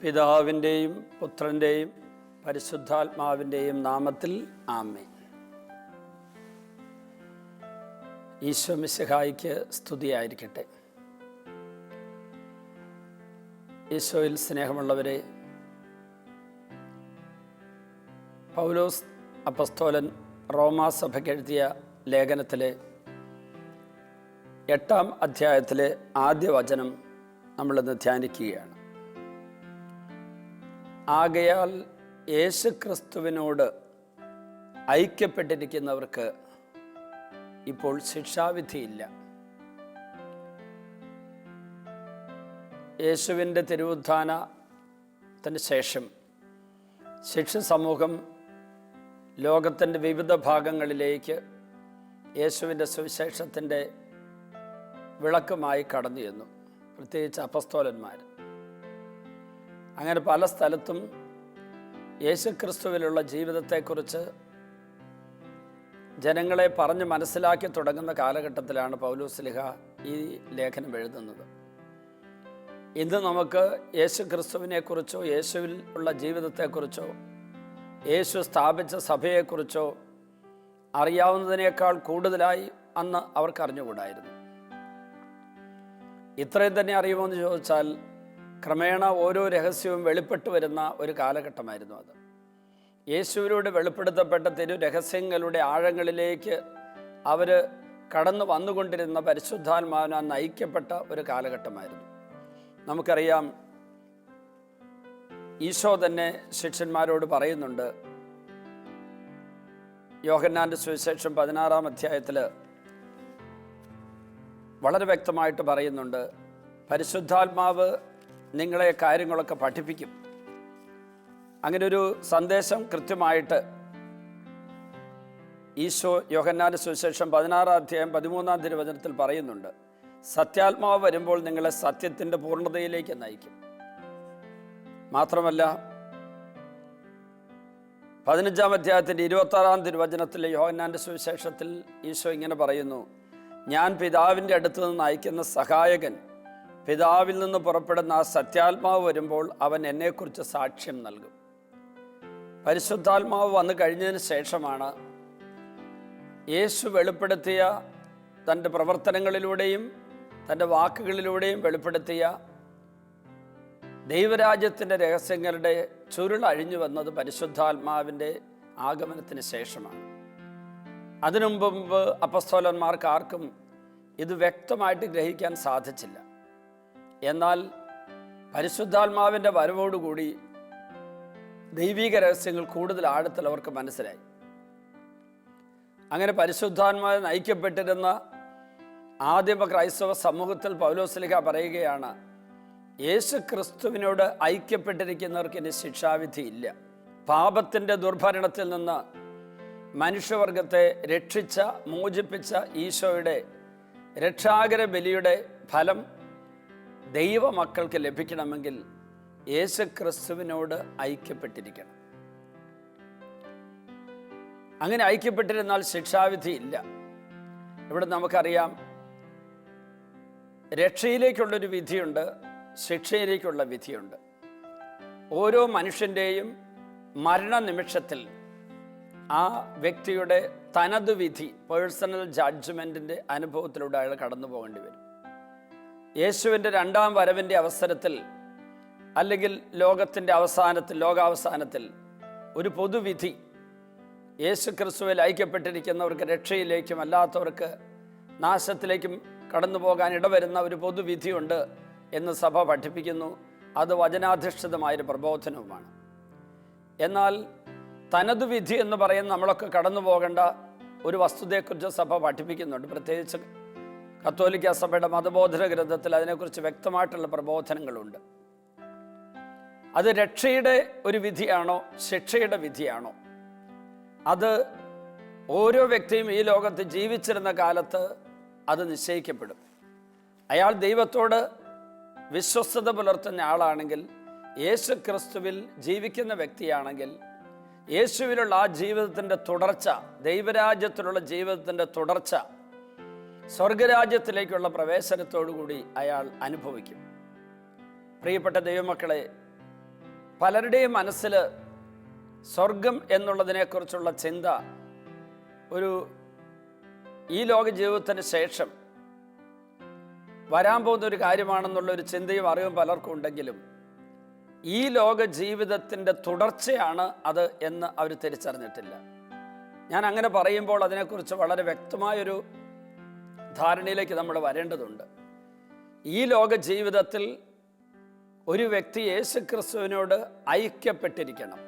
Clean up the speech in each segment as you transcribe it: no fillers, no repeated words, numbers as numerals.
പിതാവിൻ്റെയും പുത്രൻ്റെയും പരിശുദ്ധാത്മാവിൻ്റെയും നാമത്തിൽ ആമേൻ. ഈശോ മിശിഹായ്ക്ക് സ്തുതിയായിരിക്കട്ടെ. ഈശോയിൽ സ്നേഹമുള്ളവരെ, പൗലോസ് അപ്പസ്തോലൻ റോമാസഭയ്ക്ക് എഴുതിയ ലേഖനത്തിലെ 8-ാം അധ്യായത്തിലെ ആദ്യ വചനം നമ്മളിന്ന് ധ്യാനിക്കുകയാണ്. ആകയാൽ യേശുക്രിസ്തുവിനോട് ഐക്യപ്പെട്ടിരിക്കുന്നവർക്ക് ഇപ്പോൾ ശിക്ഷാവിധിയില്ല. യേശുവിൻ്റെ തിരുവുത്ഥാനത്തിന് ശേഷം ശിഷ്യ സമൂഹം ലോകത്തിൻ്റെ വിവിധ ഭാഗങ്ങളിലേക്ക് യേശുവിൻ്റെ സുവിശേഷത്തിൻ്റെ വിളക്കുമായി കടന്നു ചെന്നു, പ്രത്യേകിച്ച് അപ്പസ്തോലന്മാർ. അങ്ങനെ പല സ്ഥലത്തും യേശുക്രിസ്തുവിലുള്ള ജീവിതത്തെക്കുറിച്ച് ജനങ്ങളെ പറഞ്ഞ് മനസ്സിലാക്കി തുടങ്ങുന്ന കാലഘട്ടത്തിലാണ് പൗലോസ്ലീഹ ഈ ലേഖനം എഴുതുന്നത്. ഇന്ന് നമുക്ക് യേശുക്രിസ്തുവിനെക്കുറിച്ചോ യേശുവിൽ ഉള്ള ജീവിതത്തെക്കുറിച്ചോ യേശു സ്ഥാപിച്ച സഭയെക്കുറിച്ചോ അറിയാവുന്നതിനേക്കാൾ കൂടുതലായി അന്ന് അവർക്ക് അറിഞ്ഞുകൂടായിരുന്നു. ഇത്രയും തന്നെ അറിയുമോ എന്ന് ചോദിച്ചാൽ ക്രമേണ ഓരോ രഹസ്യവും വെളിപ്പെട്ടു വരുന്ന ഒരു കാലഘട്ടമായിരുന്നു അത്. യേശുവിലൂടെ വെളിപ്പെടുത്തപ്പെട്ട രഹസ്യങ്ങളുടെ ആഴങ്ങളിലേക്ക് അവർ കടന്നു വന്നുകൊണ്ടിരുന്ന പരിശുദ്ധാത്മാവിനാൽ നയിക്കപ്പെട്ട ഒരു കാലഘട്ടമായിരുന്നു. നമുക്കറിയാം, ഈശോ തന്നെ ശിഷ്യന്മാരോട് പറയുന്നുണ്ട്. യോഹന്നാൻ്റെ സുവിശേഷം 16-ാം അധ്യായത്തിൽ വളരെ വ്യക്തമായിട്ട് പറയുന്നുണ്ട്, പരിശുദ്ധാത്മാവ് നിങ്ങളെ കാര്യങ്ങളൊക്കെ പഠിപ്പിക്കും. അങ്ങനെ ഒരു സന്ദേശം കൃത്യമായിട്ട് ഈശോ യോഹന്നാൻ്റെ സുവിശേഷം 16-ാം അധ്യായം 13-ാം തിരുവചനത്തിൽ പറയുന്നുണ്ട്. സത്യാത്മാവ് വരുമ്പോൾ നിങ്ങളെ സത്യത്തിൻ്റെ പൂർണ്ണതയിലേക്ക് നയിക്കും. മാത്രമല്ല 15-ാം അധ്യായത്തിൻ്റെ 26-ാം തിരുവചനത്തിൽ യോഹന്നാൻ്റെ സുവിശേഷത്തിൽ ഈശോ ഇങ്ങനെ പറയുന്നു, ഞാൻ പിതാവിൻ്റെ അടുത്ത് നിന്ന് അയക്കുന്ന സഹായകൻ, പിതാവിൽ നിന്ന് പുറപ്പെടുന്ന ആ സത്യാത്മാവ് വരുമ്പോൾ അവൻ എന്നെക്കുറിച്ച് സാക്ഷ്യം നൽകും. പരിശുദ്ധാത്മാവ് വന്നു കഴിഞ്ഞതിന് ശേഷമാണ് യേശു വെളിപ്പെടുത്തിയ തൻ്റെ പ്രവർത്തനങ്ങളിലൂടെയും തൻ്റെ വാക്കുകളിലൂടെയും വെളിപ്പെടുത്തിയ ദൈവരാജ്യത്തിൻ്റെ രഹസ്യങ്ങളുടെ ചുരുളഴിഞ്ഞു വന്നത് പരിശുദ്ധാത്മാവിൻ്റെ ആഗമനത്തിന് ശേഷമാണ്. അതിനു മുമ്പ് അപ്പസ്തോലന്മാർക്ക് ആർക്കും ഇത് വ്യക്തമായിട്ട് ഗ്രഹിക്കാൻ സാധിച്ചില്ല. എന്നാൽ പരിശുദ്ധാത്മാവിൻ്റെ വരവോടുകൂടി ദൈവിക രഹസ്യങ്ങൾ കൂടുതൽ ആഴത്തിൽ അവർക്ക് മനസ്സിലായി. അങ്ങനെ പരിശുദ്ധാത്മാവിൽ നയിക്കപ്പെട്ടിരുന്ന ആദിമ ക്രൈസ്തവ സമൂഹത്തിൽ പൗലോസ്ലീഹ പറയുകയാണ്, യേശു ക്രിസ്തുവിനോട് ഐക്യപ്പെട്ടിരിക്കുന്നവർക്ക് ഇനി ശിക്ഷാവിധിയില്ല. പാപത്തിൻ്റെ ദുർഭരണത്തിൽ നിന്ന് മനുഷ്യവർഗത്തെ രക്ഷിച്ച മോചിപ്പിച്ച ഈശോയുടെ രക്ഷാകര ബലിയുടെ ഫലം ദൈവമക്കൾക്ക് ലഭിക്കണമെങ്കിൽ യേശു ക്രിസ്തുവിനോട് ഐക്യപ്പെട്ടിരിക്കണം. അങ്ങനെ ഐക്യപ്പെട്ടിരുന്നാൽ ശിക്ഷാവിധി ഇല്ല. ഇവിടെ നമുക്കറിയാം, രക്ഷയിലേക്കുള്ളൊരു വിധിയുണ്ട്, ശിക്ഷയിലേക്കുള്ള വിധിയുണ്ട്. ഓരോ മനുഷ്യൻ്റെയും മരണനിമിഷത്തിൽ ആ വ്യക്തിയുടെ തനത് വിധി, പേഴ്സണൽ ജഡ്ജ്മെൻറ്റിൻ്റെ അനുഭവത്തിലൂടെ അയാൾ കടന്നു പോകേണ്ടി വരും. യേശുവിൻ്റെ 2-ാം വരവിൻ്റെ അവസരത്തിൽ അല്ലെങ്കിൽ ലോകാവസാനത്തിൽ ഒരു പൊതുവിധി, യേശു ക്രിസ്തുവിൽ ഐക്യപ്പെട്ടിരിക്കുന്നവർക്ക് രക്ഷയിലേക്കും അല്ലാത്തവർക്ക് നാശത്തിലേക്കും കടന്നു പോകാൻ ഇടവരുന്ന ഒരു പൊതുവിധിയുണ്ട് എന്ന് സഭ പഠിപ്പിക്കുന്നു. അത് വചനാധിഷ്ഠിതമായൊരു പ്രബോധനവുമാണ്. എന്നാൽ തനത് വിധി എന്ന് പറയുന്ന നമ്മളൊക്കെ കടന്നു പോകേണ്ട ഒരു വസ്തുതയെക്കുറിച്ച് സഭ പഠിപ്പിക്കുന്നുണ്ട്. പ്രത്യേകിച്ച് കത്തോലിക്ക സഭയുടെ മതബോധന ഗ്രന്ഥത്തിൽ അതിനെക്കുറിച്ച് വ്യക്തമായിട്ടുള്ള പ്രബോധനങ്ങളുണ്ട്. അത് രക്ഷയുടെ ഒരു വിധിയാണോ ശിക്ഷയുടെ വിധിയാണോ? അത് ഓരോ വ്യക്തിയും ഈ ലോകത്ത് ജീവിച്ചിരുന്ന കാലത്ത് അത് നിശ്ചയിക്കപ്പെടും. അയാൾ ദൈവത്തോട് വിശ്വസ്തത പുലർത്തുന്ന ആളാണെങ്കിൽ, യേശു ക്രിസ്തുവിൽ ജീവിക്കുന്ന വ്യക്തിയാണെങ്കിൽ, യേശുവിലുള്ള ആ ജീവിതത്തിൻ്റെ തുടർച്ച, ദൈവരാജ്യത്തിലുള്ള ജീവിതത്തിൻ്റെ തുടർച്ച, സ്വർഗരാജ്യത്തിലേക്കുള്ള പ്രവേശനത്തോടുകൂടി അയാൾ അനുഭവിക്കും. പ്രിയപ്പെട്ട ദൈവമക്കളെ, പലരുടെയും മനസ്സിൽ സ്വർഗം എന്നുള്ളതിനെക്കുറിച്ചുള്ള ചിന്ത ഈ ലോക ജീവിതത്തിന് ശേഷം വരാൻ പോകുന്ന ഒരു കാര്യമാണെന്നുള്ളൊരു ചിന്തയും അറിവും പലർക്കും ഉണ്ടെങ്കിലും ഈ ലോക ജീവിതത്തിൻ്റെ തുടർച്ചയാണ് അത് എന്ന് അവർ തിരിച്ചറിഞ്ഞിട്ടില്ല. ഞാൻ അങ്ങനെ പറയുമ്പോൾ അതിനെക്കുറിച്ച് വളരെ വ്യക്തമായൊരു ധാരണയിലേക്ക് നമ്മൾ വരേണ്ടതുണ്ട്. ഈ ലോക ജീവിതത്തിൽ ഒരു വ്യക്തി യേശുക്രിസ്തുവിനോട് ഐക്യപ്പെട്ടിരിക്കണം.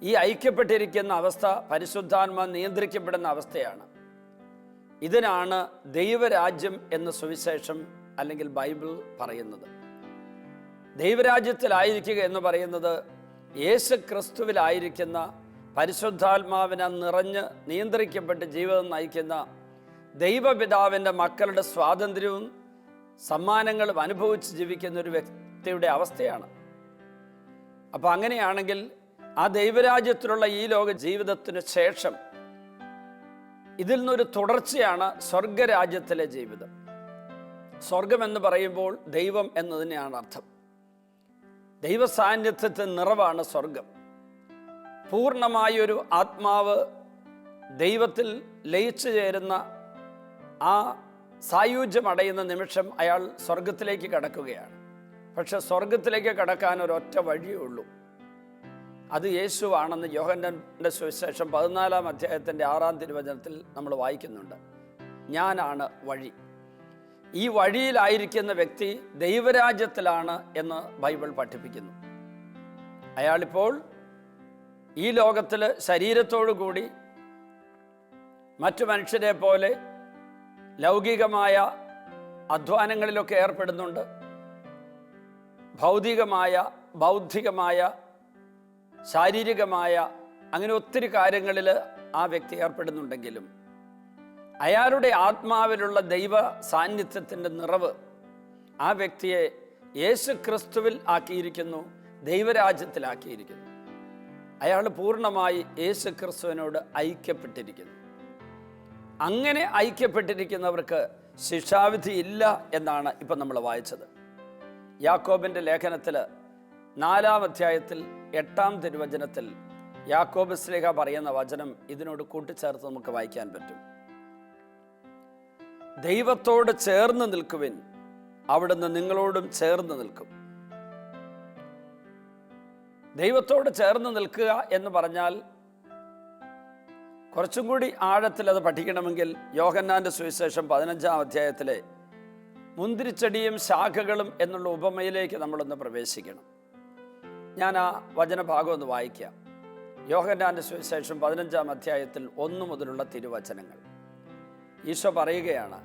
ഈ ഐക്യപ്പെട്ടിരിക്കുന്ന അവസ്ഥ പരിശുദ്ധാത്മാ നിയന്ത്രിക്കപ്പെടുന്ന അവസ്ഥയാണ്. ഇതിനാണ് ദൈവരാജ്യം എന്ന് സുവിശേഷം അല്ലെങ്കിൽ ബൈബിൾ പറയുന്നത്. ദൈവരാജ്യത്തിലായിരിക്കുക എന്ന് പറയുന്നത് യേശുക്രിസ്തുവിലായിരിക്കുന്ന പരിശുദ്ധാത്മാവിനെ നിറഞ്ഞ് നിയന്ത്രിക്കപ്പെട്ട് ജീവിതം നയിക്കുന്ന ദൈവപിതാവിൻ്റെ മക്കളുടെ സ്വാതന്ത്ര്യവും സമ്മാനങ്ങളും അനുഭവിച്ച് ജീവിക്കുന്ന ഒരു വ്യക്തിയുടെ അവസ്ഥയാണ്. അപ്പോൾ അങ്ങനെയാണെങ്കിൽ ആ ദൈവരാജ്യത്തിലുള്ള ഈ ലോക ജീവിതത്തിന് ശേഷം ഇതിൽ നിന്നൊരു തുടർച്ചയാണ് സ്വർഗരാജ്യത്തിലെ ജീവിതം. സ്വർഗം എന്ന് പറയുമ്പോൾ ദൈവം എന്നതിനെയാണ് അർത്ഥം. ദൈവ സാന്നിധ്യത്തിൻ്റെ നിറവാണ് സ്വർഗം. പൂർണ്ണമായൊരു ആത്മാവ് ദൈവത്തിൽ ലയിച്ചു ചേരുന്ന ആ സായുജ്യം അടയുന്ന നിമിഷം അയാൾ സ്വർഗത്തിലേക്ക് കടക്കുകയാണ്. പക്ഷെ സ്വർഗത്തിലേക്ക് കടക്കാൻ ഒരൊറ്റ വഴിയേ ഉള്ളൂ. അത് യേശുവാണെന്ന് യോഹന്നാന്റെ സുവിശേഷം 14-ാം അധ്യായത്തിൻ്റെ 6-ാം തിരുവചനത്തിൽ നമ്മൾ വായിക്കുന്നുണ്ട്. ഞാനാണ് വഴി. ഈ വഴിയിലായിരിക്കുന്ന വ്യക്തി ദൈവരാജ്യത്തിലാണ് എന്ന് ബൈബിൾ പഠിപ്പിക്കുന്നു. അയാളിപ്പോൾ ഈ ലോകത്തിൽ ശരീരത്തോടു കൂടി മറ്റു മനുഷ്യരെ പോലെ ലൗകികമായ അധ്വാനങ്ങളിലൊക്കെ ഏർപ്പെടുന്നുണ്ട്. ഭൗതികമായ, ബൗദ്ധികമായ, ശാരീരികമായ അങ്ങനെ ഒത്തിരി കാര്യങ്ങളിൽ ആ വ്യക്തി ഏർപ്പെടുന്നുണ്ടെങ്കിലും അയാളുടെ ആത്മാവിലുള്ള ദൈവ സാന്നിധ്യത്തിൻ്റെ നിറവ് ആ വ്യക്തിയെ യേശു ക്രിസ്തുവിൽ ആക്കിയിരിക്കുന്നു, ദൈവരാജ്യത്തിലാക്കിയിരിക്കുന്നു. അയാൾ പൂർണ്ണമായി യേശു ക്രിസ്തുവിനോട് ഐക്യപ്പെട്ടിരിക്കുന്നു. അങ്ങനെ ഐക്യപ്പെട്ടിരിക്കുന്നവർക്ക് ശിക്ഷാവിധി ഇല്ല എന്നാണ് ഇപ്പം നമ്മൾ വായിച്ചത്. യാക്കോബിൻ്റെ ലേഖനത്തിൽ 4-ാം അധ്യായത്തിൽ 8-ാം തിരുവചനത്തിൽ യാക്കോബ് ശ്ലീഹ പറയുന്ന വചനം ഇതിനോട് കൂട്ടിച്ചേർത്ത് നമുക്ക് വായിക്കാൻ പറ്റും. ദൈവത്തോട് ചേർന്ന് നിൽക്കുവിൻ, അവിടുന്ന് നിങ്ങളോടും ചേർന്ന് നിൽക്കും. ദൈവത്തോട് ചേർന്ന് നിൽക്കുക എന്ന് പറഞ്ഞാൽ കുറച്ചും കൂടി ആഴത്തിൽ അത് പഠിക്കണമെങ്കിൽ യോഹന്നാന്റെ സുവിശേഷം 15-ാം അധ്യായത്തിലെ മുന്തിരിച്ചെടിയും ശാഖകളും എന്നുള്ള ഉപമയിലേക്ക് നമ്മളൊന്ന് പ്രവേശിക്കണം. ഞാൻ ആ വചനഭാഗം ഒന്ന് വായിക്കാം. യോഹന്നാന്റെ സുവിശേഷം 15-ാം അധ്യായത്തിൽ 1 മുതലുള്ള തിരുവചനങ്ങൾ. ഈശോ പറയുകയാണ്,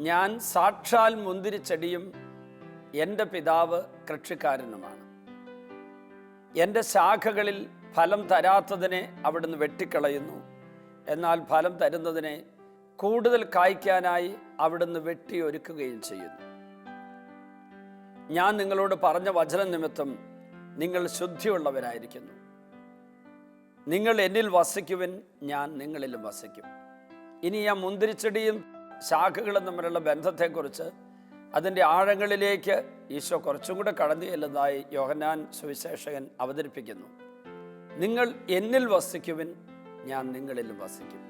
ഞാൻ സാക്ഷാൽ മുന്തിരിച്ചെടിയും എൻ്റെ പിതാവ് കൃഷിക്കാരനുമാണ്. എൻ്റെ ശാഖകളിൽ ഫലം തരാത്തതിനെ അവിടുന്ന് വെട്ടിക്കളയുന്നു, എന്നാൽ ഫലം തരുന്നതിനെ കൂടുതൽ കായ്ക്കാനായി അവിടുന്ന് വെട്ടിയൊരുക്കുകയും ചെയ്യുന്നു. ഞാൻ നിങ്ങളോട് പറഞ്ഞ വചന നിമിത്തം നിങ്ങൾ ശുദ്ധിയുള്ളവരായിരിക്കുന്നു. നിങ്ങൾ എന്നിൽ വസിക്കുവിൻ, ഞാൻ നിങ്ങളിലും വസിക്കും. ഇനി ആ മുന്തിരിച്ചെടിയും ശാഖകളും തമ്മിലുള്ള ബന്ധത്തെക്കുറിച്ച് അതിൻ്റെ ആഴങ്ങളിലേക്ക് ഈശോ കുറച്ചും കൂടെ കടന്നു ചെല്ലുന്നതായി യോഹന്നാൻ സുവിശേഷകൻ അവതരിപ്പിക്കുന്നു. നിങ്ങൾ എന്നിൽ വസിക്കുവിൻ, ഞാൻ നിങ്ങളിലും വസിക്കും.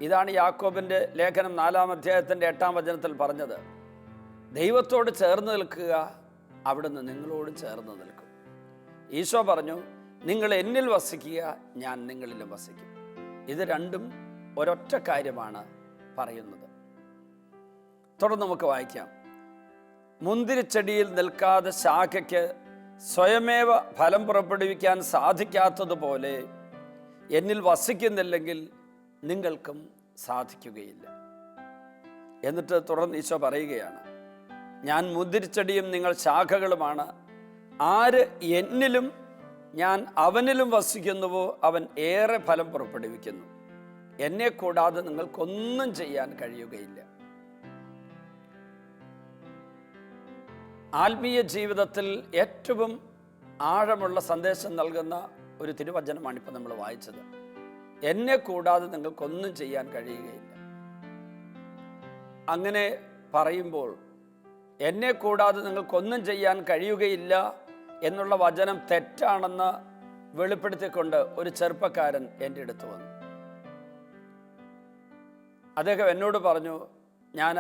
ഇതാണ് യാക്കോബിൻ്റെ ലേഖനം 4-ാം അധ്യായത്തിൻ്റെ 8-ാം വചനത്തിൽ പറഞ്ഞത്. ദൈവത്തോട് ചേർന്ന് നിൽക്കുക, അവിടുന്ന് നിങ്ങളോടും ചേർന്ന് നിൽക്കും. ഈശോ പറഞ്ഞു, നിങ്ങൾ എന്നിൽ വസിക്കുക, ഞാൻ നിങ്ങളിലും വസിക്കും. ഇത് രണ്ടും ഒരൊറ്റ കാര്യമാണ് പറയുന്നത്. തുടർന്ന് നമുക്ക് വായിക്കാം. മുന്തിരിച്ചെടിയിൽ നിൽക്കാതെ ശാഖയ്ക്ക് സ്വയമേവ ഫലം പുറപ്പെടുവിക്കാൻ സാധിക്കാത്തതുപോലെ എന്നിൽ വസിക്കുന്നില്ലെങ്കിൽ നിങ്ങൾക്കും സാധിക്കുകയില്ല. എന്നിട്ട് തുടർന്ന് ഈശോ പറയുകയാണ്, ഞാൻ മുന്തിരിച്ചെടിയും നിങ്ങൾ ശാഖകളുമാണ്. ആര് എന്നിലും ഞാൻ അവനിലും വസിക്കുന്നുവോ അവൻ ഏറെ ഫലം പുറപ്പെടുവിക്കുന്നു. എന്നെ കൂടാതെ നിങ്ങൾക്കൊന്നും ചെയ്യാൻ കഴിയുകയില്ല. ആത്മീയ ജീവിതത്തിൽ ഏറ്റവും ആഴമുള്ള സന്ദേശം നൽകുന്ന ഒരു തിരുവചനമാണ് ഇപ്പം നമ്മൾ വായിച്ചത്. എന്നെ കൂടാതെ നിങ്ങൾക്കൊന്നും ചെയ്യാൻ കഴിയുകയില്ല. അങ്ങനെ പറയുമ്പോൾ എന്നെ കൂടാതെ നിങ്ങൾക്കൊന്നും ചെയ്യാൻ കഴിയുകയില്ല എന്നുള്ള വചനം തെറ്റാണെന്ന് വെളിപ്പെടുത്തിക്കൊണ്ട് ഒരു ചെറുപ്പക്കാരൻ എൻ്റെ അടുത്ത് വന്നു. അദ്ദേഹം എന്നോട് പറഞ്ഞു, ഞാൻ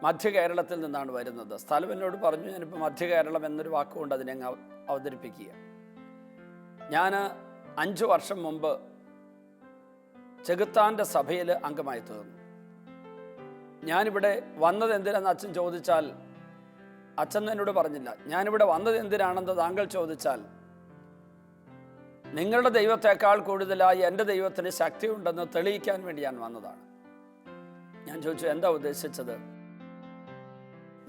മധ്യ കേരളത്തിൽ നിന്നാണ് വരുന്നത്. സ്ഥലം എന്നോട് പറഞ്ഞു. ഞാനിപ്പോൾ മധ്യ കേരളം എന്നൊരു വാക്കുകൊണ്ട് അതിനെ അവതരിപ്പിക്കുക. ഞാൻ 5 വർഷം മുമ്പ് ചെകുത്താൻ്റെ സഭയിൽ അംഗമായി തീർന്നു. ഞാനിവിടെ വന്നത് എന്തിനാണെന്ന് അച്ഛൻ ചോദിച്ചാൽ, അച്ഛൻ എന്നോട് പറഞ്ഞില്ല. ഞാനിവിടെ വന്നത് എന്തിനാണെന്ന് താങ്കൾ ചോദിച്ചാൽ, നിങ്ങളുടെ ദൈവത്തെക്കാൾ കൂടുതലായി എൻ്റെ ദൈവത്തിന് ശക്തിയുണ്ടെന്ന് തെളിയിക്കാൻ വേണ്ടി ഞാൻ വന്നതാണ്. ഞാൻ ചോദിച്ചു, എന്താ ഉദ്ദേശിച്ചത്?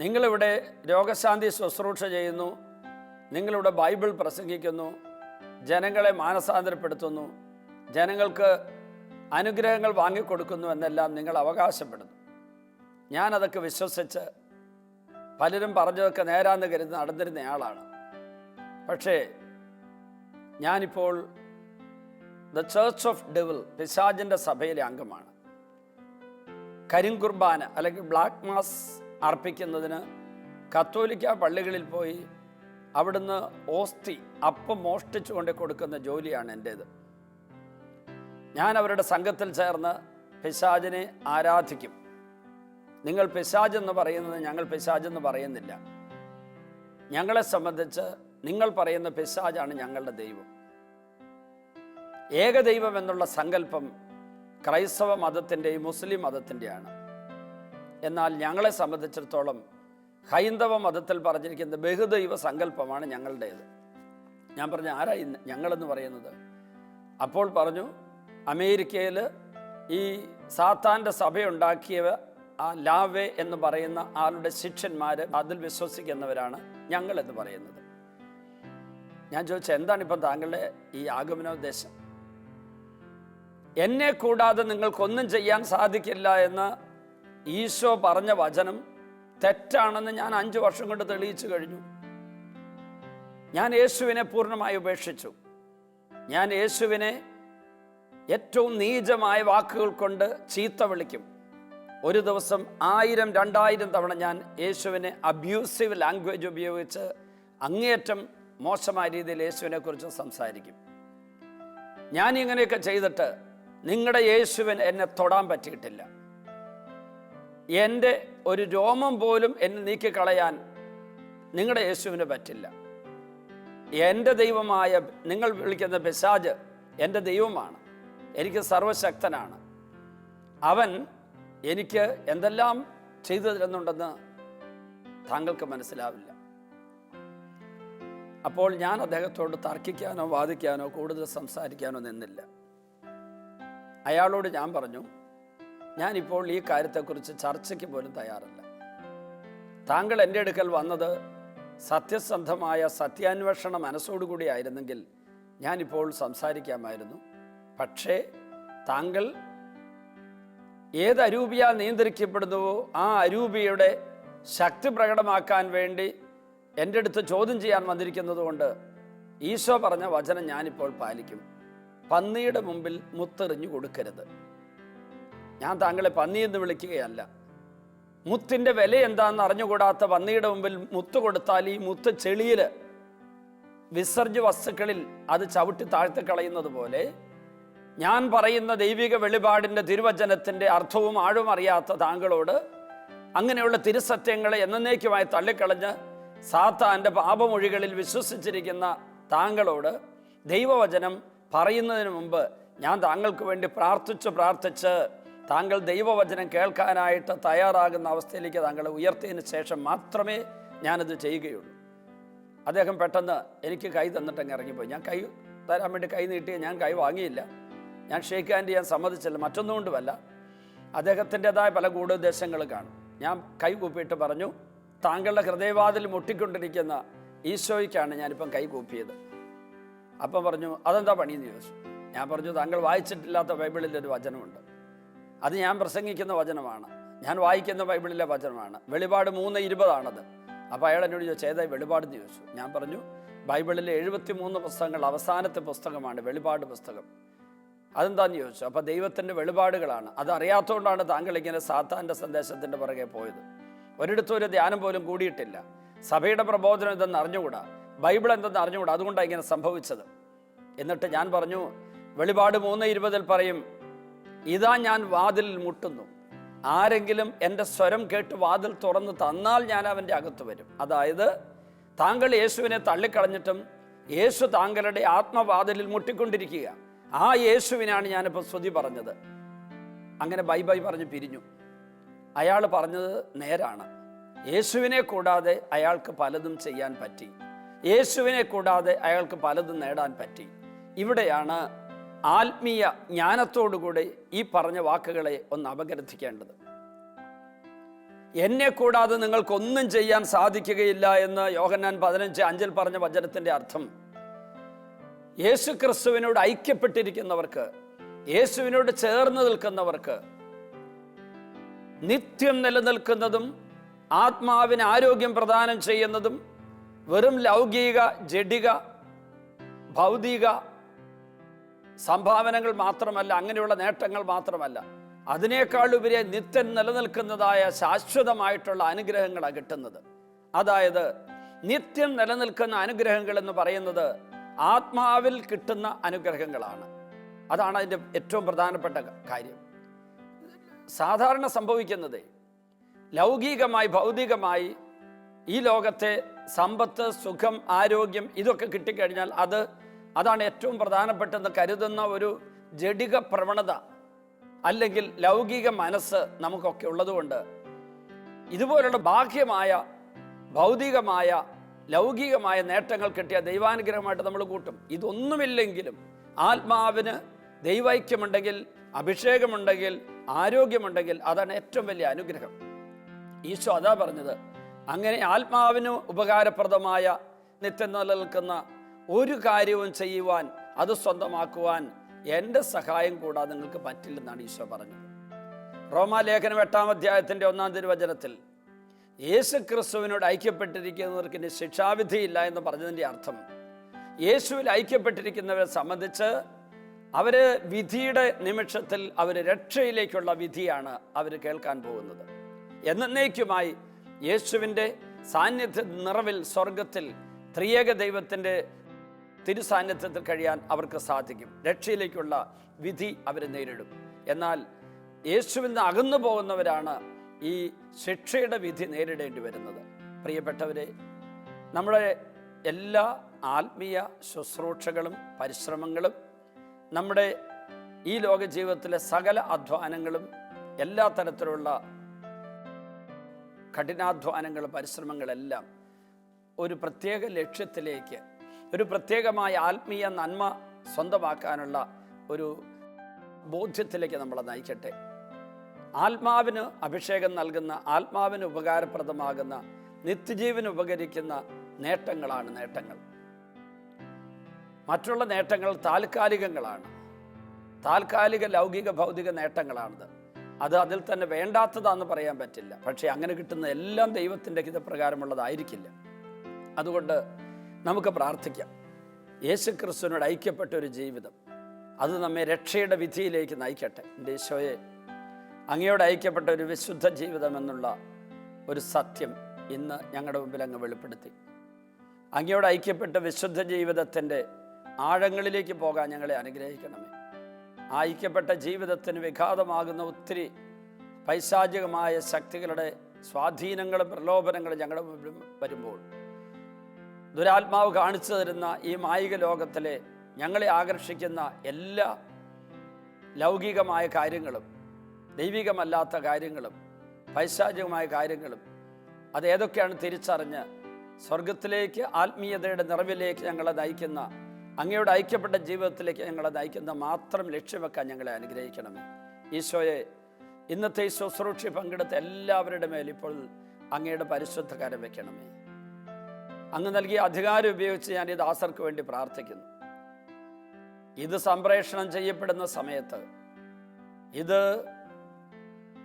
നിങ്ങളിവിടെ രോഗശാന്തി ശുശ്രൂഷ ചെയ്യുന്നു, നിങ്ങളിവിടെ ബൈബിൾ പ്രസംഗിക്കുന്നു, ജനങ്ങളെ മാനസാന്തരപ്പെടുത്തുന്നു, ജനങ്ങൾക്ക് അനുഗ്രഹങ്ങൾ വാങ്ങിക്കൊടുക്കുന്നു എന്നെല്ലാം നിങ്ങൾ അവകാശപ്പെടുന്നു. ഞാനതൊക്കെ വിശ്വസിച്ച് പലരും പറഞ്ഞതൊക്കെ നേരാന്ന് കരുതി നടന്നിരുന്നയാളാണ്. പക്ഷേ ഞാനിപ്പോൾ ദ ചേർച്ച് ഓഫ് ഡെവിൾ, പിശാചിൻ്റെ സഭയിലെ അംഗമാണ്. കരിങ്കുർബാന അല്ലെങ്കിൽ ബ്ലാക്ക് മാസ് അർപ്പിക്കുന്നതിന് കത്തോലിക്ക പള്ളികളിൽ പോയി അവിടുന്ന് ഓസ്തി അപ്പം മോഷ്ടിച്ചു കൊണ്ട് കൊടുക്കുന്ന ജോലിയാണ് എൻ്റേത്. ഞാൻ അവരുടെ സംഘത്തിൽ ചേർന്ന് പിശാചിനെ ആരാധിക്കും. നിങ്ങൾ പിശാചെന്ന് പറയുന്നത് ഞങ്ങൾ പിശാചെന്ന് പറയുന്നില്ല. ഞങ്ങളെ സംബന്ധിച്ച് നിങ്ങൾ പറയുന്ന പിശാചാണ് ഞങ്ങളുടെ ദൈവം. ഏകദൈവം എന്നുള്ള സങ്കല്പം ക്രൈസ്തവ മതത്തിൻ്റെയും മുസ്ലിം മതത്തിൻ്റെയാണ്. എന്നാൽ ഞങ്ങളെ സംബന്ധിച്ചിടത്തോളം ഹൈന്ദവ മതത്തിൽ പറഞ്ഞിരിക്കുന്ന ബഹുദൈവ സങ്കല്പമാണ് ഞങ്ങളുടേത്. ഞാൻ പറഞ്ഞു, ആരാ ഞങ്ങളെന്ന് പറയുന്നത്? അപ്പോൾ പറഞ്ഞു, അമേരിക്കയിൽ ഈ സാത്താൻ്റെ സഭയുണ്ടാക്കിയ ആ ലാവേ എന്ന് പറയുന്ന ആളുടെ ശിഷ്യന്മാർ, അതിൽ വിശ്വസിക്കുന്നവരാണ് ഞങ്ങളെന്ന് പറയുന്നത്. ഞാൻ ചോദിച്ചു, എന്താണ് ഇപ്പം താങ്കളുടെ ഈ ആഗമനോദ്ദേശം? എന്നെ കൂടാതെ നിങ്ങൾക്കൊന്നും ചെയ്യാൻ സാധിക്കില്ല എന്ന് ഈശോ പറഞ്ഞ വചനം തെറ്റാണെന്ന് ഞാൻ 5 വർഷം കൊണ്ട് തെളിയിച്ചു കഴിഞ്ഞു. ഞാൻ യേശുവിനെ പൂർണ്ണമായി ഉപേക്ഷിച്ചു. ഞാൻ യേശുവിനെ ഏറ്റവും നീചമായ വാക്കുകൾ കൊണ്ട് ചീത്ത വിളിക്കും. ഒരു ദിവസം 1000, 2000 തവണ ഞാൻ യേശുവിനെ അബ്യൂസീവ് ലാംഗ്വേജ് ഉപയോഗിച്ച് അങ്ങേയറ്റം മോശമായ രീതിയിൽ യേശുവിനെ കുറിച്ച് സംസാരിക്കും. ഞാൻ ഇങ്ങനെയൊക്കെ ചെയ്തിട്ട് നിങ്ങളുടെ യേശുവിന് എന്നെ തൊടാൻ പറ്റിയിട്ടില്ല. എൻ്റെ ഒരു രോമം പോലും എന്നെ നീക്കിക്കളയാൻ നിങ്ങളുടെ യേശുവിന് പറ്റില്ല. എൻ്റെ ദൈവമായ നിങ്ങൾ വിളിക്കുന്ന പിശാച് എൻ്റെ ദൈവമാണ്. എനിക്ക് സർവശക്തനാണ്. അവൻ എനിക്ക് എന്തെല്ലാം ചെയ്തു തരുന്നുണ്ടെന്ന് താങ്കൾക്ക് മനസ്സിലാവില്ല. അപ്പോൾ ഞാൻ അദ്ദേഹത്തോട് തർക്കിക്കാനോ വാദിക്കാനോ കൂടുതൽ സംസാരിക്കാനോ നിന്നില്ല. അയാളോട് ഞാൻ പറഞ്ഞു, ഞാനിപ്പോൾ ഈ കാര്യത്തെക്കുറിച്ച് ചർച്ചയ്ക്ക് പോലും തയ്യാറല്ല. താങ്കൾ എൻ്റെ അടുക്കൽ വന്നത് സത്യസന്ധമായ സത്യാന്വേഷണ മനസ്സോടുകൂടി ആയിരുന്നെങ്കിൽ ഞാനിപ്പോൾ സംസാരിക്കാമായിരുന്നു. പക്ഷേ താങ്കൾ ഏത് അരൂപിയാൽ നിയന്ത്രിക്കപ്പെടുന്നുവോ ആ അരൂപിയുടെ ശക്തി പ്രകടമാക്കാൻ വേണ്ടി എൻ്റെ അടുത്ത് ചോദ്യം ചെയ്യാൻ വന്നിരിക്കുന്നത് കൊണ്ട് ഈശോ പറഞ്ഞ വചനം ഞാനിപ്പോൾ പാലിക്കും. പന്നിയുടെ മുമ്പിൽ മുത്തെറിഞ്ഞു കൊടുക്കരുത്. ഞാൻ താങ്കളെ പന്നി എന്ന് വിളിക്കുകയല്ല. മുത്തിൻ്റെ വില എന്താണെന്ന് അറിഞ്ഞുകൂടാത്ത പന്നിയുടെ മുമ്പിൽ മുത്ത് കൊടുത്താൽ ഈ മുത്ത് ചെളിയിൽ വിസർജ്യ വസ്തുക്കളിൽ അത് ചവിട്ടി താഴ്ത്തി കളയുന്നത് പോലെ ഞാൻ പറയുന്ന ദൈവിക വെളിപാടിൻ്റെ തിരുവചനത്തിൻ്റെ അർത്ഥവും ആഴവും അറിയാത്ത താങ്കളോട് അങ്ങനെയുള്ള തിരുസത്യങ്ങളെ എന്നേക്കുമായി തള്ളിക്കളഞ്ഞ് സാത്താൻ്റെ പാപമൊഴികളിൽ വിശ്വസിച്ചിരിക്കുന്ന താങ്കളോട് ദൈവവചനം പറയുന്നതിന് മുമ്പ് ഞാൻ താങ്കൾക്ക് വേണ്ടി പ്രാർത്ഥിച്ച് താങ്കൾ ദൈവവചനം കേൾക്കാനായിട്ട് തയ്യാറാകുന്ന അവസ്ഥയിലേക്ക് താങ്കളെ ഉയർത്തിയതിന് ശേഷം മാത്രമേ ഞാനത് ചെയ്യുകയുള്ളൂ. അദ്ദേഹം പെട്ടെന്ന് എനിക്ക് കൈ തന്നിട്ടങ്ങ് ഇറങ്ങിപ്പോയി. ഞാൻ കൈ തരാൻ വേണ്ടി കൈ നീട്ടി, ഞാൻ കൈ വാങ്ങിയില്ല. ഞാൻ ഷേക്ക് ഹാൻഡ് ചെയ്യാൻ സമ്മതിച്ചില്ല. മറ്റൊന്നുകൊണ്ടുമല്ല, അദ്ദേഹത്തിൻ്റെതായ പല ഗൂഢോദ്ദേശങ്ങൾ കാണും. ഞാൻ കൈ കൂപ്പിയിട്ട് പറഞ്ഞു, താങ്കളുടെ ഹൃദയവാതിൽ മുട്ടിക്കൊണ്ടിരിക്കുന്ന ഈശോയ്ക്കാണ് ഞാനിപ്പം കൈ കൂപ്പിയത്. അപ്പം പറഞ്ഞു, അതെന്താ പണിയെന്ന് ചോദിച്ചു. ഞാൻ പറഞ്ഞു, താങ്കൾ വായിച്ചിട്ടില്ലാത്ത ബൈബിളിലൊരു വചനമുണ്ട്. അത് ഞാൻ പ്രസംഗിക്കുന്ന വചനമാണ്, ഞാൻ വായിക്കുന്ന ബൈബിളിലെ വചനമാണ്. വെളിപാട് 3:20 അപ്പോൾ അയാൾ എന്നോട് ചോദിച്ചു, ഏതായി വെളിപാടെന്ന് ചോദിച്ചു. ഞാൻ പറഞ്ഞു, ബൈബിളിലെ 73 പുസ്തകങ്ങൾ അവസാനത്തെ പുസ്തകമാണ് വെളിപാട് പുസ്തകം. അതെന്താണെന്ന് ചോദിച്ചു. അപ്പോൾ ദൈവത്തിൻ്റെ വെളിപാടുകളാണ്. അതറിയാത്തതുകൊണ്ടാണ് താങ്കൾ ഇങ്ങനെ സാത്താൻ്റെ സന്ദേശത്തിൻ്റെ പുറകെ പോയത്. ഒരിടത്തും ഒരു ധ്യാനം പോലും കൂടിയിട്ടില്ല. സഭയുടെ പ്രബോധനം ഇതെന്ന് അറിഞ്ഞുകൂടാ. ബൈബിൾ എന്തെന്ന് അറിഞ്ഞുകൂടാ, അതുകൊണ്ടാണ് ഇങ്ങനെ സംഭവിച്ചത്. എന്നിട്ട് ഞാൻ പറഞ്ഞു, വെളിപാട് 3:20 പറയും, ഇതാ ഞാൻ വാതിലിൽ മുട്ടുന്നു, ആരെങ്കിലും എൻ്റെ സ്വരം കേട്ട് വാതിൽ തുറന്ന് തന്നാൽ ഞാൻ അവൻ്റെ അകത്ത് വരും. അതായത് താങ്കൾ യേശുവിനെ തള്ളിക്കളഞ്ഞിട്ടും യേശു താങ്കളുടെ ആത്മവാതിലിൽ മുട്ടിക്കൊണ്ടിരിക്കുക. ആ യേശുവിനാണ് ഞാനിപ്പോൾ സ്തുതി പറഞ്ഞത്. അങ്ങനെ ബൈ ബൈ പറഞ്ഞ് പിരിഞ്ഞു. അയാൾ പറഞ്ഞത് നേരാണ്. യേശുവിനെ കൂടാതെ അയാൾക്ക് പലതും ചെയ്യാൻ പറ്റി, യേശുവിനെ കൂടാതെ അയാൾക്ക് പലതും നേടാൻ പറ്റി. ഇവിടെയാണ് ആത്മീയ ജ്ഞാനത്തോടുകൂടി ഈ പറഞ്ഞ വാക്കുകളെ ഒന്ന് അപഗ്രഥിക്കേണ്ടത്. എന്നെ കൂടാതെ നിങ്ങൾക്കൊന്നും ചെയ്യാൻ സാധിക്കുകയില്ല എന്ന് യോഹന്നാൻ 15:5 പറഞ്ഞ വചനത്തിൻ്റെ അർത്ഥം, യേശു ക്രിസ്തുവിനോട് ഐക്യപ്പെട്ടിരിക്കുന്നവർക്ക്, യേശുവിനോട് ചേർന്ന് നിൽക്കുന്നവർക്ക് നിത്യം നിലനിൽക്കുന്നതും ആത്മാവിന് ആരോഗ്യം പ്രദാനം ചെയ്യുന്നതും വെറും ലൗകിക, ജഡിക, ഭൗതിക സംഭാവനകൾ മാത്രമല്ല, അങ്ങനെയുള്ള നേട്ടങ്ങൾ മാത്രമല്ല, അതിനേക്കാൾ ഉപരി നിത്യം നിലനിൽക്കുന്നതായ ശാശ്വതമായിട്ടുള്ള അനുഗ്രഹങ്ങളാണ് കിട്ടുന്നത്. അതായത് നിത്യം നിലനിൽക്കുന്ന അനുഗ്രഹങ്ങൾ എന്ന് പറയുന്നത് ആത്മാവിൽ കിട്ടുന്ന അനുഗ്രഹങ്ങളാണ്. അതാണ് അതിൻ്റെ ഏറ്റവും പ്രധാനപ്പെട്ട കാര്യം. സാധാരണ സംഭവിക്കുന്നത് ലൗകികമായി, ഭൗതികമായി ഈ ലോകത്തെ സമ്പത്ത്, സുഖം, ആരോഗ്യം ഇതൊക്കെ കിട്ടിക്കഴിഞ്ഞാൽ അതാണ് ഏറ്റവും പ്രധാനപ്പെട്ടെന്ന് കരുതുന്ന ഒരു ജഡിക പ്രവണത അല്ലെങ്കിൽ ലൗകിക മനസ്സ് നമുക്കൊക്കെ ഉള്ളതുകൊണ്ട് ഇതുപോലുള്ള ബാഹ്യമായ, ഭൗതികമായ, ലൗകികമായ നേട്ടങ്ങൾ കിട്ടിയ ദൈവാനുഗ്രഹമായിട്ട് നമ്മൾ കൂട്ടും. ഇതൊന്നുമില്ലെങ്കിലും ആത്മാവിന് ദൈവൈക്യമുണ്ടെങ്കിൽ, അഭിഷേകമുണ്ടെങ്കിൽ, ആരോഗ്യമുണ്ടെങ്കിൽ അതാണ് ഏറ്റവും വലിയ അനുഗ്രഹം. ഈശോ അതാ പറഞ്ഞത്. അങ്ങനെ ആത്മാവിന് ഉപകാരപ്രദമായ നിത്യം നിലനിൽക്കുന്ന ഒരു കാര്യവും ചെയ്യുവാൻ, അത് സ്വന്തമാക്കുവാൻ എൻ്റെ സഹായം കൂടാതെ നിങ്ങൾക്ക് പറ്റില്ലെന്നാണ് ഈശോ പറഞ്ഞത്. റോമാലേഖനം 8-ാം 1-ാം തിരുവചനത്തിൽ യേശു ക്രിസ്തുവിനോട് ഐക്യപ്പെട്ടിരിക്കുന്നവർക്ക് ഇനി ശിക്ഷാവിധിയില്ല എന്ന് പറഞ്ഞതിൻ്റെ അർത്ഥം, യേശുവിൽ ഐക്യപ്പെട്ടിരിക്കുന്നവരെ സംബന്ധിച്ച് അവർ വിധിയുടെ നിമിഷത്തിൽ അവർ രക്ഷയിലേക്കുള്ള വിധിയാണ് അവർ കേൾക്കാൻ പോകുന്നത്. എന്നേക്കുമായി യേശുവിൻ്റെ സാന്നിധ്യ നിറവിൽ സ്വർഗത്തിൽ ത്രിയേക ദൈവത്തിൻ്റെ തിരുസാന്നിധ്യത്തിൽ കഴിയാൻ അവർക്ക് സാധിക്കും. രക്ഷയിലേക്കുള്ള വിധി അവർ നേരിടും. എന്നാൽ യേശുവിൽ നിന്ന് അകന്നു പോകുന്നവരാണ് ഈ ശിക്ഷയുടെ വിധി നേരിടേണ്ടി വരുന്നത്. പ്രിയപ്പെട്ടവരെ, നമ്മുടെ എല്ലാ ആത്മീയ ശുശ്രൂഷകളും പരിശ്രമങ്ങളും, നമ്മുടെ ഈ ലോക ജീവിതത്തിലെ സകല അധ്വാനങ്ങളും, എല്ലാ തരത്തിലുള്ള കഠിനാധ്വാനങ്ങളും പരിശ്രമങ്ങളെല്ലാം ഒരു പ്രത്യേക ലക്ഷ്യത്തിലേക്ക്, ഒരു പ്രത്യേകമായ ആത്മീയ നന്മ സ്വന്തമാക്കാനുള്ള ഒരു ബോധ്യത്തിലേക്ക് നമ്മളെ നയിക്കട്ടെ. ആത്മാവിന് അഭിഷേകം നൽകുന്ന, ആത്മാവിന് ഉപകാരപ്രദമാകുന്ന, നിത്യജീവന് ഉപകരിക്കുന്ന നേട്ടങ്ങളാണ് നേട്ടങ്ങൾ. മറ്റുള്ള നേട്ടങ്ങൾ താൽക്കാലികങ്ങളാണ്, താൽക്കാലിക ലൗകിക ഭൗതിക നേട്ടങ്ങളാണത്. അതിൽ തന്നെ വേണ്ടാത്തതാണെന്ന് പറയാൻ പറ്റില്ല. പക്ഷേ അങ്ങനെ കിട്ടുന്ന എല്ലാം ദൈവത്തിൻ്റെ ഹിതപ്രകാരമുള്ളതായിരിക്കില്ല. അതുകൊണ്ട് നമുക്ക് പ്രാർത്ഥിക്കാം, യേശു ക്രിസ്തുവിനോട് ഐക്യപ്പെട്ട ഒരു ജീവിതം, അത് നമ്മെ രക്ഷയുടെ വിധിയിലേക്ക് നയിക്കട്ടെ. എൻ്റെ ഈശോയെ, അങ്ങയോട് ഐക്യപ്പെട്ട ഒരു വിശുദ്ധ ജീവിതം എന്നുള്ള ഒരു സത്യം ഇന്ന് ഞങ്ങളുടെ മുമ്പിൽ അങ്ങ് വെളിപ്പെടുത്തി. അങ്ങയോട് ഐക്യപ്പെട്ട വിശുദ്ധ ജീവിതത്തിൻ്റെ ആഴങ്ങളിലേക്ക് പോകാൻ ഞങ്ങളെ അനുഗ്രഹിക്കണമേ. ആ ഐക്യപ്പെട്ട ജീവിതത്തിന് വിഘാതമാകുന്ന ഒത്തിരി പൈശാചികമായ ശക്തികളുടെ സ്വാധീനങ്ങളും പ്രലോഭനങ്ങളും ഞങ്ങളുടെ മുമ്പിൽ വരുമ്പോൾ, ദുരാത്മാവ് കാണിച്ചു തരുന്ന ഈ മായിക ലോകത്തിലെ ഞങ്ങളെ ആകർഷിക്കുന്ന എല്ലാ ലൗകികമായ കാര്യങ്ങളും, ദൈവികമല്ലാത്ത കാര്യങ്ങളും, പൈശാചികമായ കാര്യങ്ങളും, അതേതൊക്കെയാണ് തിരിച്ചറിഞ്ഞ് സ്വർഗത്തിലേക്ക്, ആത്മീയതയുടെ നിറവിലേക്ക് ഞങ്ങളെ നയിക്കുന്ന, അങ്ങയോട് ഐക്യപ്പെട്ട ജീവിതത്തിലേക്ക് ഞങ്ങളെ നയിക്കുന്ന മാത്രം ലക്ഷ്യം വെക്കാൻ ഞങ്ങളെ അനുഗ്രഹിക്കണമേ. ഈശോയെ, ഇന്നത്തെ ഈ ശുശ്രൂഷ പങ്കെടുത്ത എല്ലാവരുടെ മേൽ ഇപ്പോൾ അങ്ങയുടെ പരിശുദ്ധ കരം വെക്കണമേ. അങ്ങ് നൽകിയ അധികാരം ഉപയോഗിച്ച് ഞാൻ ഈ ദാസർക്ക് വേണ്ടി പ്രാർത്ഥിക്കുന്നു. ഇത് സംപ്രേഷണം ചെയ്യപ്പെടുന്ന സമയത്ത് ഇത്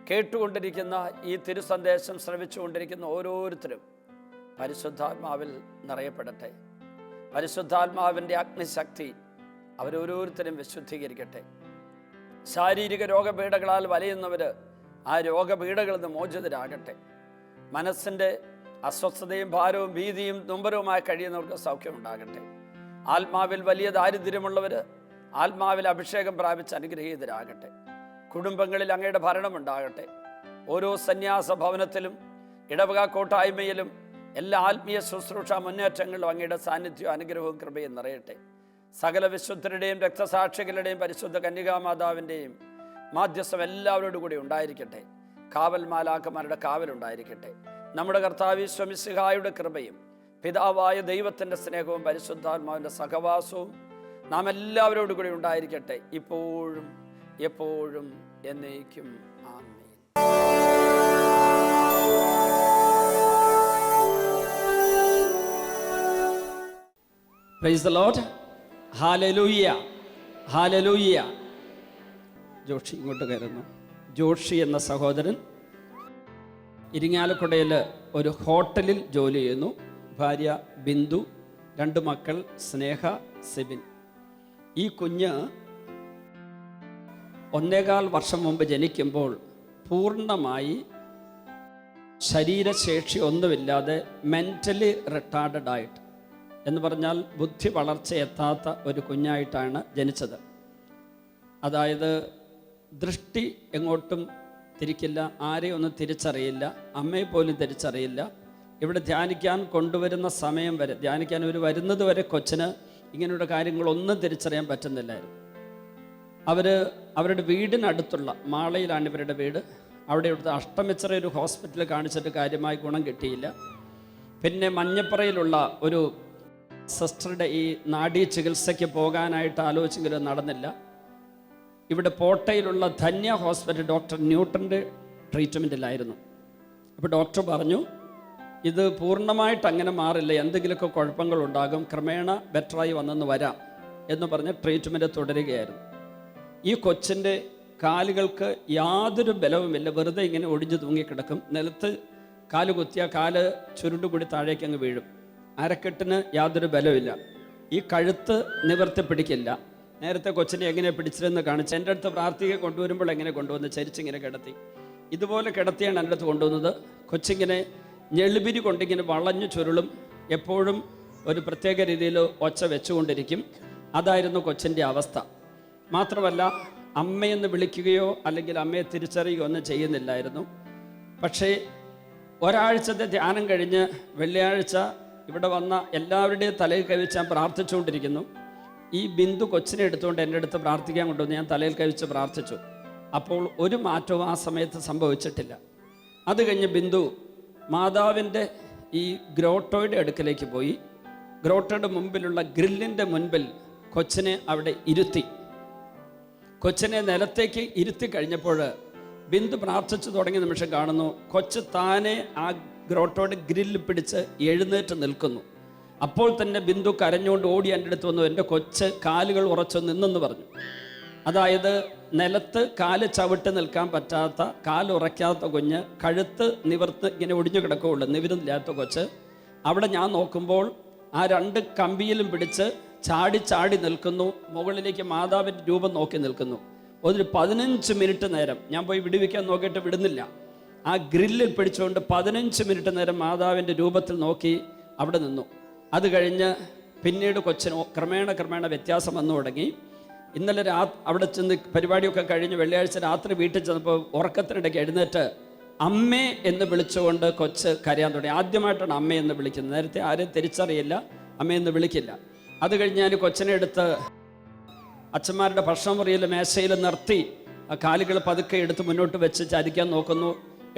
കേട്ടുകൊണ്ടിരിക്കുന്ന, ഈ തിരുസന്ദേശം ശ്രവിച്ചുകൊണ്ടിരിക്കുന്ന ഓരോരുത്തരും പരിശുദ്ധാത്മാവിൽ നിറയപ്പെടട്ടെ. പരിശുദ്ധാത്മാവിൻ്റെ അഗ്നിശക്തി അവരോരോരുത്തരും വിശുദ്ധീകരിക്കട്ടെ. ശാരീരിക രോഗപീഠകളാൽ വലയുന്നവർ ആ രോഗപീഠകളിൽ നിന്ന് മോചിതരാകട്ടെ. മനസ്സിൻ്റെ അസ്വസ്ഥതയും ഭാരവും ഭീതിയും നൊമ്പരവുമായി കഴിയുന്നവർക്ക് സൗഖ്യമുണ്ടാകട്ടെ. ആത്മാവിൽ വലിയ ദാരിദ്ര്യമുള്ളവർ ആത്മാവിൽ അഭിഷേകം പ്രാപിച്ച് അനുഗ്രഹീതരാകട്ടെ. കുടുംബങ്ങളിൽ അങ്ങയുടെ ഭരണമുണ്ടാകട്ടെ. ഓരോ സന്യാസ ഭവനത്തിലും ഇടവക കൂട്ടായ്മയിലും എല്ലാ ആത്മീയ ശുശ്രൂഷ മുന്നേറ്റങ്ങളിലും അങ്ങയുടെ സാന്നിധ്യവും അനുഗ്രഹവും കൃപയും നിറയട്ടെ. സകല വിശുദ്ധരുടെയും രക്തസാക്ഷികളുടെയും പരിശുദ്ധ കന്യകാമാതാവിൻ്റെയും മാധ്യസ്ഥം എല്ലാവരോടും കൂടി ഉണ്ടായിരിക്കട്ടെ. കാവൽ മാലാഖമാരുടെ കാവലുണ്ടായിരിക്കട്ടെ. നമ്മുടെ കർത്താവ് ഈശോ മിശിഹായുടെ കൃപയും പിതാവായ ദൈവത്തിൻ്റെ സ്നേഹവും പരിശുദ്ധാത്മാവിൻ്റെ സഹവാസവും നാം എല്ലാവരോടും കൂടി ഉണ്ടായിരിക്കട്ടെ, ഇപ്പോഴും എപ്പോഴും എന്നേക്കും. ആമേൻ. Praise the lord. Hallelujah, hallelujah. Joshi ഇങ്ങോട്ട് കയറുന്നു. ജോഷി എന്ന സഹോദരൻ ഇരിങ്ങാലക്കുടയിൽ ഒരു ഹോട്ടലിൽ ജോലി ചെയ്യുന്നു. ഭാര്യ ബിന്ദു, 2 മക്കൾ സ്നേഹ, സെബിൻ. ഈ കുഞ്ഞ് 1.25 വർഷം മുമ്പ് ജനിക്കുമ്പോൾ പൂർണ്ണമായി ശരീരശേഷി ഒന്നുമില്ലാതെ മെൻ്റലി റിട്ടാർഡഡ് ആയിട്ട്, എന്ന് പറഞ്ഞാൽ ബുദ്ധി വളർച്ച എത്താത്ത ഒരു കുഞ്ഞായിട്ടാണ് ജനിച്ചത്. അതായത് ദൃഷ്ടി എങ്ങോട്ടും തിരിക്കില്ല, ആരെയും ഒന്നും തിരിച്ചറിയില്ല, അമ്മയെ പോലും തിരിച്ചറിയില്ല. ഇവിടെ ധ്യാനിക്കാൻ കൊണ്ടുവരുന്ന സമയം വരെ, ധ്യാനിക്കാൻ ഇവർ വരുന്നത് വരെ കൊച്ചിന് ഇങ്ങനെയുള്ള കാര്യങ്ങളൊന്നും തിരിച്ചറിയാൻ പറ്റുന്നില്ലായിരുന്നു. അവരുടെ വീടിനടുത്തുള്ള മാളയിലാണ് ഇവരുടെ വീട്. അവിടെ ഇവിടുത്തെ അഷ്ടമിച്ചിറ ഒരു ഹോസ്പിറ്റലിൽ കാണിച്ചിട്ട് കാര്യമായി ഗുണം കിട്ടിയില്ല. പിന്നെ മഞ്ഞപ്പുറയിലുള്ള ഒരു സിസ്റ്ററുടെ ഈ നാഡീ ചികിത്സയ്ക്ക് പോകാനായിട്ട് ആലോചിച്ചെങ്കിലും നടന്നില്ല. ഇവിടെ പോട്ടയിലുള്ള ധന്യ ഹോസ്പിറ്റൽ ഡോക്ടർ ന്യൂട്ടൻ്റെ ട്രീറ്റ്മെൻറ്റിലായിരുന്നു. അപ്പോൾ ഡോക്ടർ പറഞ്ഞു, ഇത് പൂർണ്ണമായിട്ട് അങ്ങനെ മാറില്ല, എന്തെങ്കിലുമൊക്കെ കുഴപ്പങ്ങളുണ്ടാകും, ക്രമേണ ബെറ്ററായി വന്നെന്ന് വരാം എന്ന് പറഞ്ഞ് ട്രീറ്റ്മെൻറ്റ് തുടരുകയായിരുന്നു. ഈ കൊച്ചിൻ്റെ കാലുകൾക്ക് യാതൊരു ബലവുമില്ല, വെറുതെ ഇങ്ങനെ ഒടിഞ്ഞു തൂങ്ങിക്കിടക്കും. നിലത്ത് കാല് കുത്തിയാൽ കാല് ചുരുണ്ടുകൂടി താഴേക്ക് അങ്ങ് വീഴും. അരക്കെട്ടിന് യാതൊരു ബലമില്ല. ഈ കഴുത്ത് നിവർത്തി പിടിക്കില്ല. നേരത്തെ കൊച്ചിനെ എങ്ങനെ പിടിച്ചിരുന്ന് കാണിച്ച് എൻ്റെ അടുത്ത് പ്രാർത്ഥിക കൊണ്ടുവരുമ്പോൾ എങ്ങനെ കൊണ്ടുവന്ന് ചരിച്ചിങ്ങനെ കിടത്തി, ഇതുപോലെ കിടത്തിയാണ് എൻ്റെ അടുത്ത് കൊണ്ടുവന്നത്. കൊച്ചിങ്ങനെ ഞെളിപിരി കൊണ്ടിങ്ങനെ വളഞ്ഞു ചുരുളും, എപ്പോഴും ഒരു പ്രത്യേക രീതിയിൽ ഒച്ച വെച്ചുകൊണ്ടിരിക്കും. അതായിരുന്നു കൊച്ചിൻ്റെ അവസ്ഥ. മാത്രമല്ല അമ്മയെന്ന് വിളിക്കുകയോ അല്ലെങ്കിൽ അമ്മയെ തിരിച്ചറിയുകയോ ഒന്നും ചെയ്യുന്നില്ലായിരുന്നു. പക്ഷേ ഒരാഴ്ചത്തെ ധ്യാനം കഴിഞ്ഞ് വെള്ളിയാഴ്ച ഇവിടെ വന്ന എല്ലാവരുടെയും തലയിൽ കവിച്ച് ഞാൻ പ്രാർത്ഥിച്ചുകൊണ്ടിരിക്കുന്നു. ഈ ബിന്ദു കൊച്ചിനെ എടുത്തുകൊണ്ട് എൻ്റെ അടുത്ത് പ്രാർത്ഥിക്കാൻ കൊണ്ടുവന്ന് ഞാൻ തലയിൽ കവിച്ച് പ്രാർത്ഥിച്ചു. അപ്പോൾ ഒരു മാറ്റവും ആ സമയത്ത് സംഭവിച്ചിട്ടില്ല. അത് കഴിഞ്ഞ് ബിന്ദു മാതാവിൻ്റെ ഈ ഗ്രോട്ടോയുടെ അടുക്കലേക്ക് പോയി. ഗ്രോട്ടോയുടെ മുമ്പിലുള്ള ഗ്രില്ലിൻ്റെ മുൻപിൽ കൊച്ചിനെ അവിടെ ഇരുത്തി. കൊച്ചിനെ നിലത്തേക്ക് ഇരുത്തി കഴിഞ്ഞപ്പോൾ ബിന്ദു പ്രാർത്ഥിച്ചു തുടങ്ങിയ നിമിഷം കാണുന്നു, കൊച്ച് താനെ ആ ഗ്രോട്ടോയുടെ ഗ്രില്ല് പിടിച്ച് എഴുന്നേറ്റ് നിൽക്കുന്നു. അപ്പോൾ തന്നെ ബിന്ദു കരഞ്ഞുകൊണ്ട് ഓടി എൻ്റെ അടുത്ത് വന്നു, എൻ്റെ കൊച്ച് കാലുകൾ ഉറച്ചു നിന്നെന്ന് പറഞ്ഞു. അതായത് നിലത്ത് കാല് ചവിട്ട് നിൽക്കാൻ പറ്റാത്ത, കാലുറയ്ക്കാത്ത കുഞ്ഞ്, കഴുത്ത് നിവർത്ത് ഇങ്ങനെ ഒടിഞ്ഞു കിടക്കുകയുള്ളൂ, നിവരുന്നില്ലാത്ത കൊച്ച്. അവിടെ ഞാൻ നോക്കുമ്പോൾ ആ 2 കമ്പിയിലും പിടിച്ച് ചാടി ചാടി നിൽക്കുന്നു. മുകളിലേക്ക് മാതാവിൻ്റെ രൂപം നോക്കി നിൽക്കുന്നു. ഒരു 15 മിനിറ്റ് നേരം ഞാൻ പോയി വിടുവിക്കാൻ നോക്കിയിട്ട് വിടുന്നില്ല. ആ ഗ്രില്ലിൽ പിടിച്ചുകൊണ്ട് 15 മിനിറ്റ് നേരം മാതാവിൻ്റെ രൂപത്തിൽ നോക്കി അവിടെ നിന്നു. അത് കഴിഞ്ഞ് പിന്നീട് കൊച്ചിന് ക്രമേണ വ്യത്യാസം വന്നു തുടങ്ങി. ഇന്നലെ അവിടെ ചെന്ന് പരിപാടിയൊക്കെ കഴിഞ്ഞ് വെള്ളിയാഴ്ച രാത്രി വീട്ടിൽ ചെന്നപ്പോൾ ഉറക്കത്തിനിടയ്ക്ക് എഴുന്നേറ്റ് അമ്മേ എന്ന് വിളിച്ചുകൊണ്ട് കൊച്ച് കരയാൻ തുടങ്ങി. ആദ്യമായിട്ടാണ് അമ്മയെന്ന് വിളിക്കുന്നത്. നേരത്തെ ആരെയും തിരിച്ചറിയില്ല, അമ്മയെന്ന് വിളിക്കില്ല. അത് കഴിഞ്ഞ് ഞാൻ കൊച്ചിനെ എടുത്ത് അച്ഛന്മാരുടെ ഭക്ഷണമുറിയിൽ മേശയിൽ നിർത്തി ആ കാലുകൾ പതുക്കെ എടുത്ത് മുന്നോട്ട് വെച്ച് ചരിക്കാൻ നോക്കുന്നു,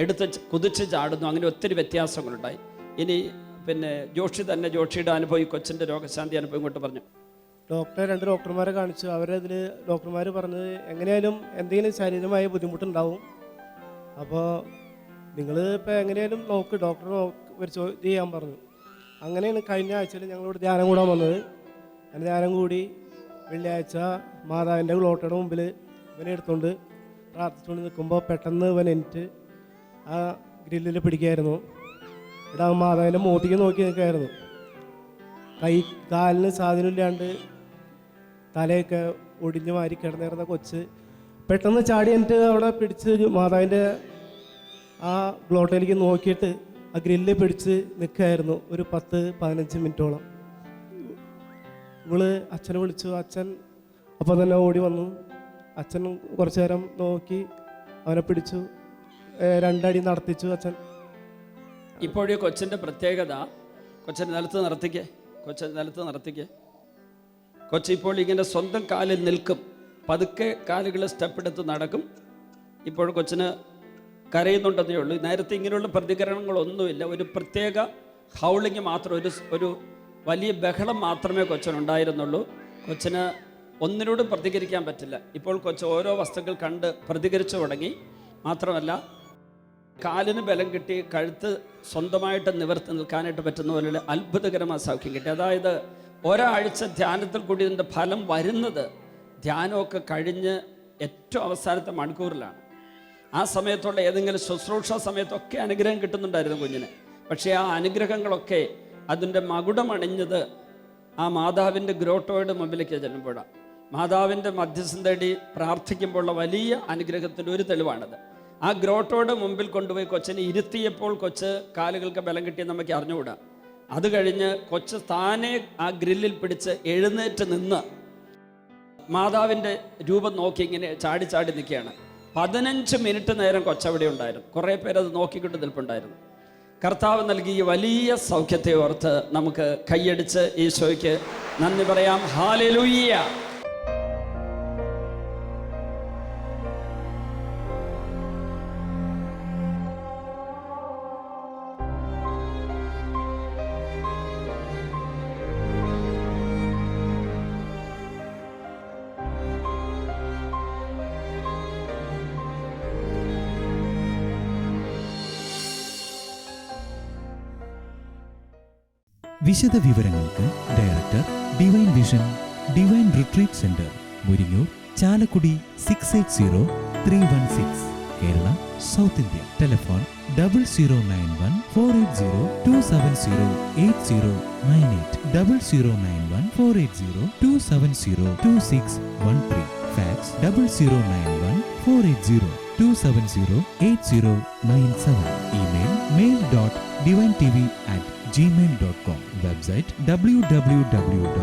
എടുത്ത് കുതിച്ച് ചാടുന്നു. അങ്ങനെ ഒത്തിരി വ്യത്യാസങ്ങളുണ്ടായി. ഇനി പിന്നെ ജോഷിയുടെ അനുഭവം, ഈ കൊച്ചിൻ്റെ രോഗശാന്തി അനുഭവം ഇങ്ങോട്ട് പറഞ്ഞു. രണ്ട് ഡോക്ടർമാരെ കാണിച്ചു. അവരതിൽ ഡോക്ടർമാർ പറഞ്ഞത് എങ്ങനെയായാലും എന്തെങ്കിലും ശാരീരികമായ ബുദ്ധിമുട്ടുണ്ടാവും, അപ്പോൾ നിങ്ങൾ ഇപ്പോൾ എങ്ങനെയായാലും നോക്ക്, ഡോക്ടർ ഇത് ചെയ്യാൻ പറഞ്ഞു. അങ്ങനെയാണ് കഴിഞ്ഞ ആഴ്ചയിൽ ഞങ്ങളിവിടെ ധ്യാനം കൂടാൻ വന്നത്. അങ്ങനെ ധ്യാനം കൂടി വെള്ളിയാഴ്ച മാതാവിൻ്റെ ഗ്ലോട്ടയുടെ മുമ്പിൽ ഇവനെ എടുത്തുകൊണ്ട് പ്രാർത്ഥിച്ചുകൊണ്ട് നിൽക്കുമ്പോൾ പെട്ടെന്ന് ഇവൻ എനിക്ക് ആ ഗ്രില്ലിൽ പിടിക്കായിരുന്നു. ഇവിടെ മാതാവിൻ്റെ മോത്തിക്ക് നോക്കി നിൽക്കായിരുന്നു. കാലിന് സ്വാധീനമില്ലാണ്ട് തലയൊക്കെ ഒടിഞ്ഞു മാറി കിടന്നിരുന്ന കൊച്ച് പെട്ടെന്ന് ചാടി എന്നിട്ട് അവിടെ പിടിച്ച് മാതാവിൻ്റെ ആ ഗ്ലോട്ടയിലേക്ക് നോക്കിയിട്ട് ആ ഗ്രില്ല് പിടിച്ച് നിൽക്കുകയായിരുന്നു ഒരു 10-15 മിനിറ്റോളം. ഇവള് അച്ഛനെ വിളിച്ചു. അച്ഛൻ അപ്പോൾ തന്നെ ഓടി വന്നു. അച്ഛൻ കുറച്ചു നേരം നോക്കി, അവനെ പിടിച്ചു, 2 അടി നടത്തിച്ചു അച്ഛൻ. ഇപ്പോഴീ കൊച്ചിൻ്റെ പ്രത്യേകത, കൊച്ചിനെ നിലത്ത് നിർത്തിക്കേ. കൊച്ചിപ്പോൾ ഇങ്ങനെ സ്വന്തം കാലിൽ നിൽക്കും, പതുക്കെ കാലുകൾ സ്റ്റെപ്പ് എടുത്ത് നടക്കും. ഇപ്പോൾ കൊച്ചിന് കരയുന്നുണ്ടെന്നേ ഉള്ളൂ. നേരത്തെ ഇങ്ങനെയുള്ള പ്രതികരണങ്ങളൊന്നുമില്ല. ഒരു പ്രത്യേക ഹൗളിങ് മാത്രം, ഒരു വലിയ ബഹളം മാത്രമേ കൊച്ചിനുണ്ടായിരുന്നുള്ളൂ. കൊച്ചിന് ഒന്നിനോടും പ്രതികരിക്കാൻ പറ്റില്ല. ഇപ്പോൾ കൊച്ച് ഓരോ വസ്തുക്കൾ കണ്ട് പ്രതികരിച്ചു തുടങ്ങി. മാത്രമല്ല, കാലിന് ബലം കിട്ടി, കഴുത്ത് സ്വന്തമായിട്ട് നിവർത്തി നിൽക്കാനായിട്ട് പറ്റുന്ന പോലെ അത്ഭുതകരമായ സൗഖ്യം കിട്ടി. അതായത് ഒരാഴ്ച ധ്യാനത്തിൽ കൂടി ഇതിൻ്റെ ഫലം വരുന്നത് ധ്യാനമൊക്കെ കഴിഞ്ഞ് ഏറ്റവും അവസാനത്തെ മണിക്കൂറിലാണ്. ആ സമയത്തുള്ള ഏതെങ്കിലും ശുശ്രൂഷ സമയത്തൊക്കെ അനുഗ്രഹം കിട്ടുന്നുണ്ടായിരുന്നു കുഞ്ഞിന്. പക്ഷേ ആ അനുഗ്രഹങ്ങളൊക്കെ അതിൻ്റെ മകുടമണിഞ്ഞത് ആ മാതാവിൻ്റെ ഗ്രോട്ടോയുടെ മുമ്പിലേക്ക് ചെല്ലുമ്പോഴാണ്. മാതാവിൻ്റെ മധ്യസ്ഥം തേടി പ്രാർത്ഥിക്കുമ്പോഴുള്ള വലിയ അനുഗ്രഹത്തിൻ്റെ ഒരു തെളിവാണത്. ആ ഗ്രോട്ടോയുടെ മുമ്പിൽ കൊണ്ടുപോയി കൊച്ചിനെ ഇരുത്തിയപ്പോൾ കൊച്ച് കാലുകൾക്ക് ബലം കിട്ടിയെന്ന് നമുക്ക് അറിഞ്ഞുകൂടാ. അത് കഴിഞ്ഞ് കൊച്ച് താനെ ആ ഗ്രില്ലിൽ പിടിച്ച് എഴുന്നേറ്റ് നിന്ന് മാതാവിൻ്റെ രൂപം നോക്കി ഇങ്ങനെ ചാടി ചാടി നിൽക്കുകയാണ്. 15 മിനിറ്റ് നേരം കൊച്ചവിടെ ഉണ്ടായിരുന്നു. കുറേ പേരത് നോക്കിക്കൊണ്ട് നിൽപ്പുണ്ടായിരുന്നു. കർത്താവ് നൽകിയ വലിയ സൗഖ്യത്തെ ഓർത്ത് നമുക്ക് കൈയടിച്ച് ഈശോയ്ക്ക് നന്ദി പറയാം. ഹല്ലേലൂയ. വിശദ വിവരങ്ങൾക്ക് director, divine vision, divine retreat centre, Muringoor, Chalakudy 680316, Kerala, South India. Telephone 0091-480-270-8098, 0091-480-270-2613. Fax 0091-480-270-8097. Email mail.divinetv@gmail.com. Website www.drcm.org.